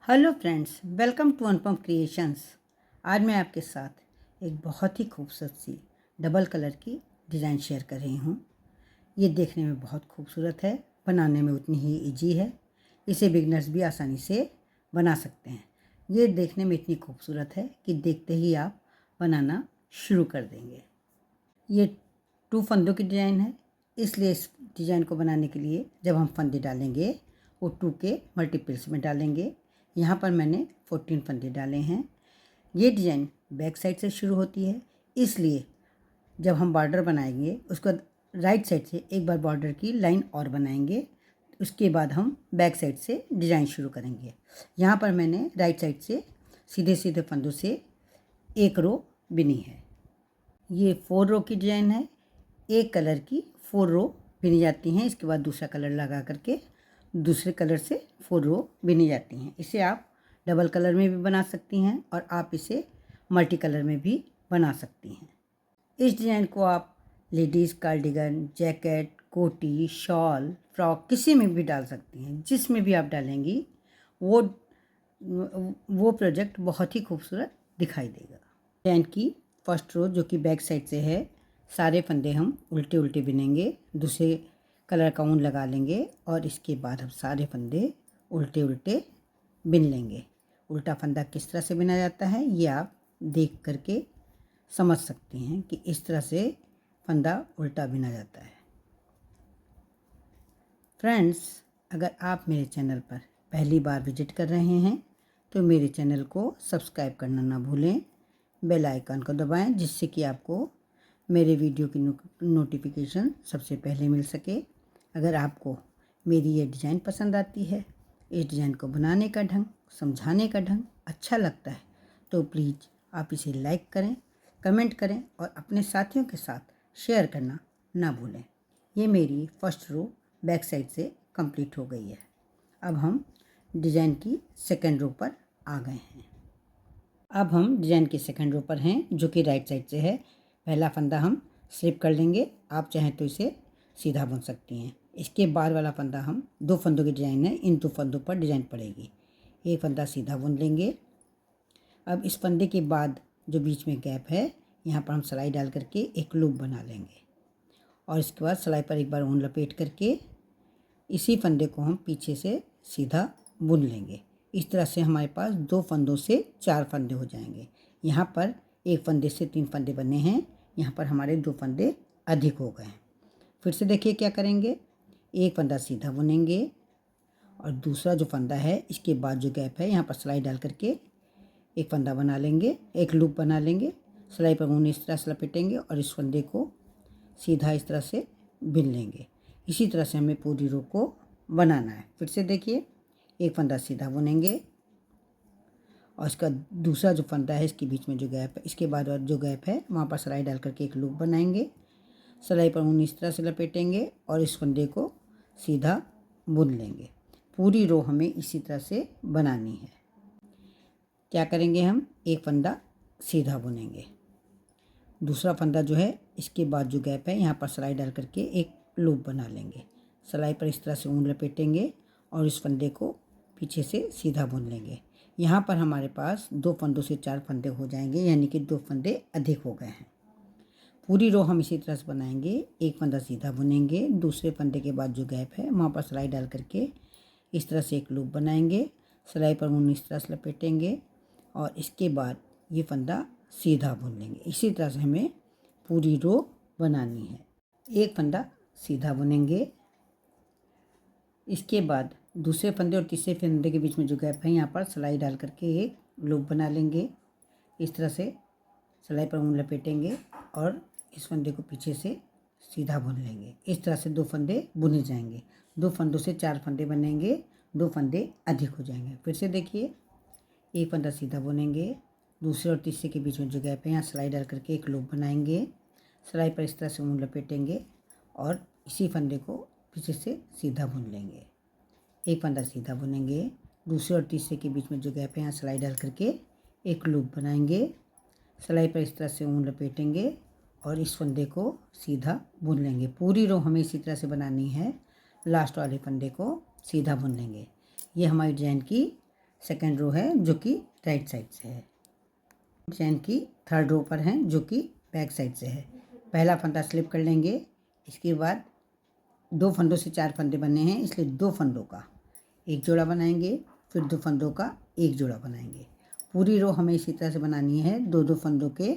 Hello friends, welcome to Anupam creations. आज मैं आपके साथ एक बहुत ही खूबसूरत सी डबल कलर की डिज़ाइन शेयर कर रही हूँ। ये देखने में बहुत खूबसूरत है, बनाने में उतनी ही इजी है। इसे बिगनर्स भी आसानी से बना सकते हैं। ये देखने में इतनी खूबसूरत है कि देखते ही आप बनाना शुरू कर देंगे। ये 2 फंदों की डिज़ाइन है, इसलिए इस डिज़ाइन को बनाने के लिए जब हम फंदे डालेंगे वो 2 के मल्टीपल्स में डालेंगे। यहाँ पर मैंने 14 फंदे डाले हैं। ये डिज़ाइन बैक साइड से शुरू होती है, इसलिए जब हम बॉर्डर बनाएंगे उसको राइट साइड से एक बार बॉर्डर की लाइन और बनाएंगे। उसके बाद हम बैक साइड से डिज़ाइन शुरू करेंगे। यहाँ पर मैंने राइट साइड से सीधे सीधे फंदों से एक रो बिनी है। ये 4 रो की डिज़ाइन है। एक कलर की 4 रो बिनी जाती हैं, इसके बाद दूसरा कलर लगा करके दूसरे कलर से 4 रो बिनी जाती हैं। इसे आप डबल कलर में भी बना सकती हैं और आप इसे मल्टी कलर में भी बना सकती हैं। इस डिज़ाइन को आप लेडीज़ कार्डिगन, जैकेट, कोटी, शॉल, फ्रॉक किसी में भी डाल सकती हैं। जिसमें भी आप डालेंगी वो प्रोजेक्ट बहुत ही खूबसूरत दिखाई देगा। डिज़ाइन की फर्स्ट रो जो कि बैक साइड से है, सारे फंदे हम उल्टे उल्टे बिनेंगे, दूसरे कलर का ऊन लगा लेंगे और इसके बाद हम सारे फंदे उल्टे उल्टे बिन लेंगे। उल्टा फंदा किस तरह से बिना जाता है ये आप देख करके समझ सकती हैं कि इस तरह से फंदा उल्टा बिना जाता है। फ्रेंड्स, अगर आप मेरे चैनल पर पहली बार विजिट कर रहे हैं तो मेरे चैनल को सब्सक्राइब करना ना भूलें। बेल आइकन को दबाएं जिससे कि आपको मेरे वीडियो की नोटिफिकेशन सबसे पहले मिल सके। अगर आपको मेरी ये डिज़ाइन पसंद आती है, इस डिज़ाइन को बनाने का ढंग, समझाने का ढंग अच्छा लगता है तो प्लीज़ आप इसे लाइक करें, कमेंट करें और अपने साथियों के साथ शेयर करना ना भूलें। ये मेरी फर्स्ट रो बैक साइड से कंप्लीट हो गई है। अब हम डिज़ाइन की सेकेंड रो पर आ गए हैं। अब हम डिज़ाइन की सेकेंड रो पर हैं जो कि राइट साइड से है। पहला फंदा हम स्लिप कर लेंगे, आप चाहें तो इसे सीधा बुन सकती हैं। इसके बाद वाला फंदा हम 2 फंदों की डिज़ाइन है, इन 2 फंदों पर डिज़ाइन पड़ेगी। एक फंदा सीधा बुन लेंगे। अब इस फंदे के बाद जो बीच में गैप है यहाँ पर हम सिलाई डाल करके एक लूप बना लेंगे और इसके बाद सिलाई पर एक बार ऊन लपेट करके इसी फंदे को हम पीछे से सीधा बुन लेंगे। इस तरह से हमारे पास 2 फंदों से 4 फंदे हो जाएंगे। यहाँ पर एक फंदे से 3 फंदे बने हैं, यहाँ पर हमारे 2 फंदे अधिक हो गए हैं। फिर से देखिए क्या करेंगे, एक फंदा सीधा बुनेंगे और दूसरा जो फंदा है इसके बाद जो गैप है यहाँ पर सिलाई डाल करके एक फंदा बना लेंगे, एक लूप बना लेंगे, सिलाई पर ऊन इस तरह से लपेटेंगे और इस फंदे को सीधा इस तरह से बिन लेंगे। इसी तरह से हमें पूरी रो को बनाना है। फिर से देखिए, एक फंदा सीधा बुनेंगे और इसका दूसरा जो फंदा है इसके बीच में जो गैप है, इसके बाद जो गैप है वहाँ पर सिलाई डाल करके एक लूप बनाएंगे, सिलाई पर ऊन इस तरह से लपेटेंगे और इस फंदे को सीधा बुन लेंगे। पूरी रो हमें इसी तरह से बनानी है। क्या करेंगे, हम एक फंदा सीधा बुनेंगे, दूसरा फंदा जो है इसके बाद जो गैप है यहाँ पर सिलाई डाल करके एक लूप बना लेंगे, सिलाई पर इस तरह से ऊन लपेटेंगे और इस फंदे को पीछे से सीधा बुन लेंगे। यहाँ पर हमारे पास 2 फंदों से 4 फंदे हो जाएंगे, यानी कि 2 फंदे अधिक हो गए हैं। पूरी रो हम इसी तरह से बनाएंगे, एक फंदा सीधा बुनेंगे, दूसरे फंदे के बाद जो गैप है वहाँ पर सिलाई डाल करके इस तरह से एक लूप बनाएंगे, सिलाई पर ऊन इस तरह से लपेटेंगे और इसके बाद ये फंदा सीधा बुन लेंगे। इसी तरह से हमें पूरी रो बनानी है। एक फंदा सीधा बुनेंगे, इसके बाद दूसरे फंदे और तीसरे फंदे के बीच में जो गैप है यहाँ पर सिलाई डाल करके एक लूप बना लेंगे, इस तरह से सिलाई पर ऊन लपेटेंगे और इस फंदे को पीछे से सीधा बुन लेंगे। इस तरह से 2 फंदे बुने जाएंगे, 2 फंदों से 4 फंदे बनेंगे, 2 फंदे अधिक हो जाएंगे। फिर से देखिए, एक फंदा सीधा बुनेंगे, दूसरे और तीसरे के बीच में जो गैप है यहाँ सिलाई डाल करके एक लूप बनाएंगे, सिलाई पर इस तरह से ऊन लपेटेंगे और इसी फंदे को पीछे से सीधा बुन लेंगे। एक फंदा सीधा बुनेंगे, दूसरे और तीसरे के बीच में जो गैप है यहाँ सिलाई डाल करके एक लूप बनाएंगे, सिलाई पर इस तरह से ऊन लपेटेंगे और इस फंदे को सीधा बुन लेंगे। पूरी रो हमें इसी तरह से बनानी है, लास्ट वाले फंदे को सीधा बुन लेंगे। ये हमारी डिज़ाइन की सेकंड रो है जो कि राइट साइड से है। डिजाइन की थर्ड रो पर हैं जो कि बैक साइड से है। पहला फंदा स्लिप कर लेंगे। इसके बाद 2 फंदों से 4 फंदे बनने हैं, इसलिए 2 फंदों का एक जोड़ा बनाएंगे, फिर 2 फंदों का एक जोड़ा बनाएंगे। पूरी रो हमें इसी तरह से बनानी है। 2-2 फंदों के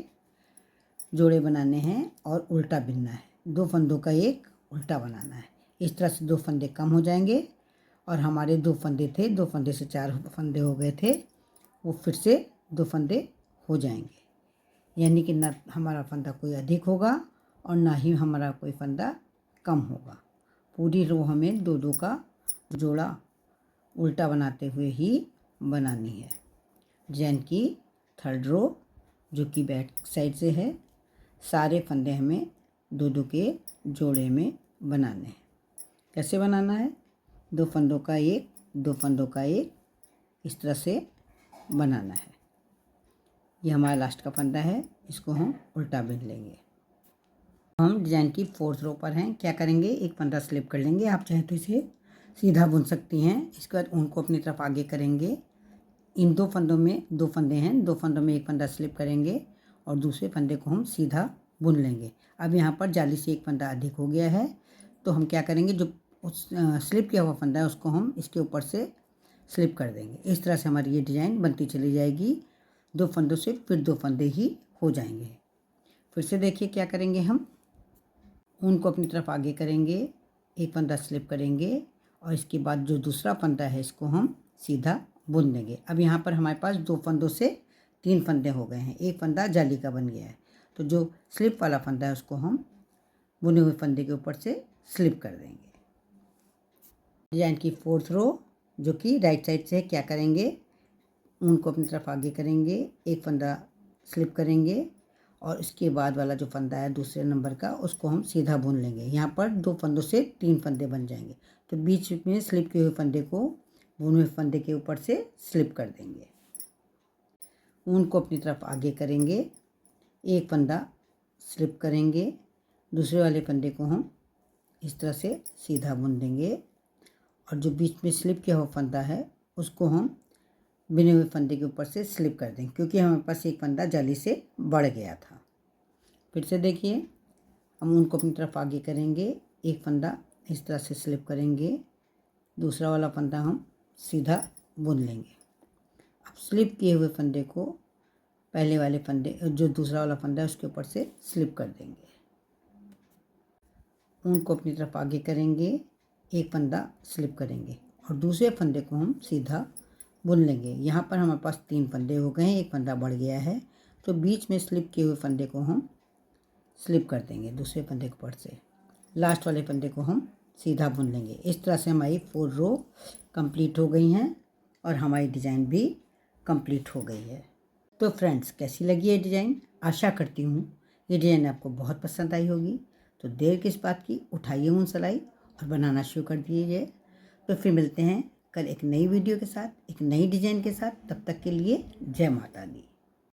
जोड़े बनाने हैं और उल्टा बिनना है। 2 फंदों का एक उल्टा बनाना है। इस तरह से 2 फंदे कम हो जाएंगे और हमारे 2 फंदे थे, 2 फंदे से 4 फंदे हो गए थे, वो फिर से 2 फंदे हो जाएंगे। यानी कि ना हमारा फंदा कोई अधिक होगा और ना ही हमारा कोई फंदा कम होगा। पूरी रो हमें 2-2 का जोड़ा उल्टा बनाते हुए ही बनानी है। डिजाइन की थर्ड रो जो कि बैक साइड से है, सारे फंदे हमें 2-2 के जोड़े में बनाने हैं। कैसे बनाना है? 2 फंदों का एक, 2 फंदों का एक, इस तरह से बनाना है। ये हमारा लास्ट का फंदा है, इसको हम उल्टा बिन लेंगे। हम डिजाइन की फोर्थ रो पर हैं। क्या करेंगे? एक फंदा स्लिप कर लेंगे। आप चाहे तो इसे सीधा बुन सकती हैं। इसके बाद ऊन को अपनी तरफ आगे करेंगे। इन 2 फंदों में 2 फंदे हैं, 2 फंदों में एक फंदा स्लिप करेंगे और दूसरे फंदे को हम सीधा बुन लेंगे। अब यहाँ पर जाली से एक फंदा अधिक हो गया है, तो हम क्या करेंगे, जो उस स्लिप किया हुआ फंदा है उसको हम इसके ऊपर से स्लिप कर देंगे। इस तरह से हमारी ये डिज़ाइन बनती चली जाएगी। 2 फंदों से फिर 2 फंदे ही हो जाएंगे। फिर से देखिए क्या करेंगे, हम ऊन को अपनी तरफ आगे करेंगे, एक फंदा स्लिप करेंगे और इसके बाद जो दूसरा फंदा है इसको हम सीधा बुन देंगे। अब यहाँ पर हमारे पास 2 फंदों से 3 फंदे हो गए हैं, एक फंदा जाली का बन गया है। तो जो स्लिप वाला फंदा है उसको हम बुने हुए फंदे के ऊपर से स्लिप कर देंगे। डिजाइन की फोर्थ रो जो कि राइट साइड से है, क्या करेंगे, ऊन को अपनी तरफ आगे करेंगे, एक फंदा स्लिप करेंगे और इसके बाद वाला जो फंदा है दूसरे नंबर का उसको हम सीधा बुन लेंगे। यहाँ पर 2 फंदों से 3 फंदे बन जाएंगे, तो बीच में स्लिप किए हुए फंदे को बुने हुए फंदे के ऊपर से स्लिप कर देंगे। ऊन को अपनी तरफ आगे करेंगे, एक फंदा स्लिप करेंगे, दूसरे वाले फंदे को हम इस तरह से सीधा बुन देंगे और जो बीच में स्लिप किया हुआ फंदा है उसको हम बिने हुए फंदे के ऊपर से स्लिप कर देंगे, क्योंकि हमारे पास एक फंदा जाली से बढ़ गया था। फिर से देखिए, हम ऊन को अपनी तरफ आगे करेंगे, एक फंदा इस तरह से स्लिप करेंगे, दूसरा वाला फंदा हम सीधा बुन लेंगे। अब स्लिप किए हुए फंदे को पहले वाले फंदे, जो दूसरा वाला फंदा है उसके ऊपर से स्लिप कर देंगे। ऊन को अपनी तरफ आगे करेंगे, एक फंदा स्लिप करेंगे और दूसरे फंदे को हम सीधा बुन लेंगे। यहाँ पर हमारे पास 3 फंदे हो गए हैं, एक फंदा बढ़ गया है, तो बीच में स्लिप किए हुए फंदे को हम स्लिप कर देंगे दूसरे फंदे के ऊपर से। लास्ट वाले फंदे को हम सीधा बुन लेंगे। इस तरह से हमारी 4 रो कंप्लीट हो गई हैं और हमारी डिज़ाइन भी कंप्लीट हो गई है। तो फ्रेंड्स, कैसी लगी ये डिज़ाइन? आशा करती हूँ ये डिज़ाइन आपको बहुत पसंद आई होगी। तो देर किस बात की, उठाइए ऊन सिलाई और बनाना शुरू कर दीजिए। तो फिर मिलते हैं कल एक नई वीडियो के साथ, एक नई डिज़ाइन के साथ। तब तक के लिए जय माता दी।